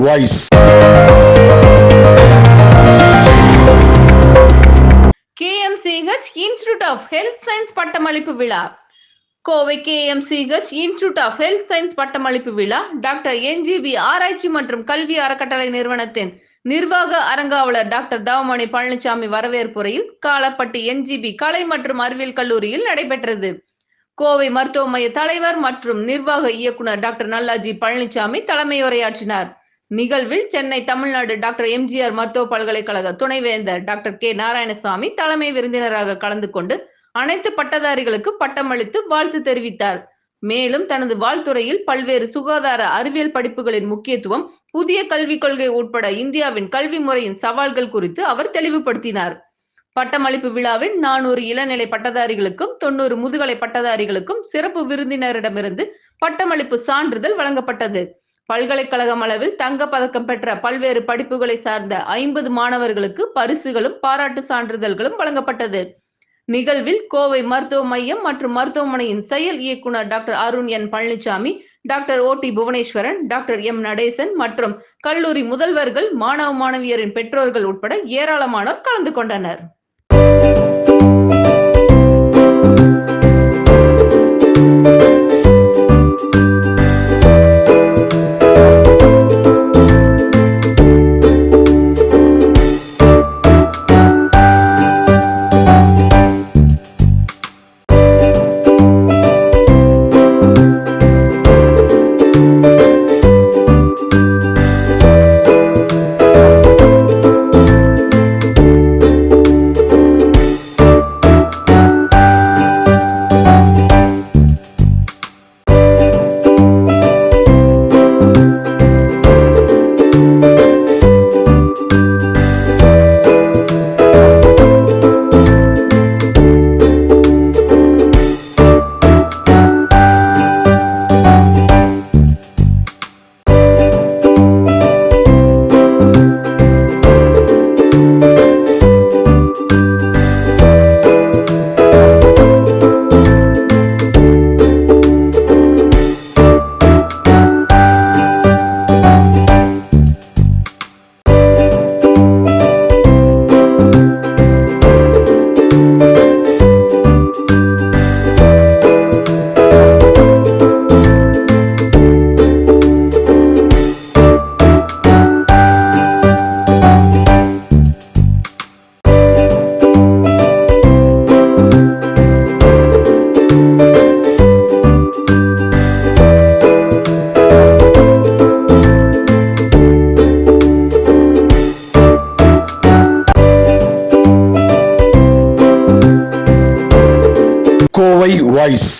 Voice. KMCH institute of health science பட்டமளிப்பு விழா. Kovai KMCH institute of health science பட்டமளிப்பு விழா டாக்டர் NGB ஆராய்ச்சி மற்றும் கல்வி அறக்கட்டளை நிறுவனத்தின் நிர்வாக அரங்காவலர் டாக்டர் தவமணி பழனிசாமி வரவேற்புரையில் காலப்பட்டி NGB கலை மற்றும் அறிவியல் கல்லூரியில் நடைபெற்றது. கோவை மருத்துவ மைய தலைவர் மற்றும் நிர்வாக இயக்குனர் டாக்டர் நல்லாஜி பழனிசாமி தலைமையுரையாற்றினார். நிகழ்வில் சென்னை தமிழ்நாடு டாக்டர் MGR மருத்துவ பல்கலைக்கழக துணைவேந்தர் டாக்டர் K நாராயணசாமி தலைமை விருந்தினராக கலந்து கொண்டு அனைத்து பட்டதாரிகளுக்கு பட்டமளித்து வாழ்த்து தெரிவித்தார். மேலும் தனது வாழ்த்துரையில் பல்வேறு சுகாதார அறிவியல் படிப்புகளின் முக்கியத்துவம், புதிய கல்விக் கொள்கை உட்பட இந்தியாவின் கல்வி முறையின் சவால்கள் குறித்து அவர் தெளிவுபடுத்தினார். பட்டமளிப்பு விழாவில் 400 இளநிலை பட்டதாரிகளுக்கும் 90 முதுகலை பட்டதாரிகளுக்கும் சிறப்பு விருந்தினரிடமிருந்து பட்டமளிப்பு சான்றிதழ் வழங்கப்பட்டது. பல்கலைக்கழகம் அளவில் தங்கப் பதக்கம் பெற்ற பல்வேறு படிப்புகளை சார்ந்த 50 மாணவர்களுக்கு பரிசுகளும் பாராட்டு சான்றிதழ்களும் வழங்கப்பட்டது. நிகழ்வில் கோவை மருத்துவ மையம் மற்றும் மருத்துவமனையின் செயல் இயக்குனர் doctor Arun N Palaniswami, doctor OT Bhuvaneswaran, doctor M Natesan மற்றும் கல்லூரி முதல்வர்கள், மாணவ மாணவியரின் பெற்றோர்கள் உட்பட ஏராளமானோர் கலந்து கொண்டனர். கோவை வாய்ஸ்.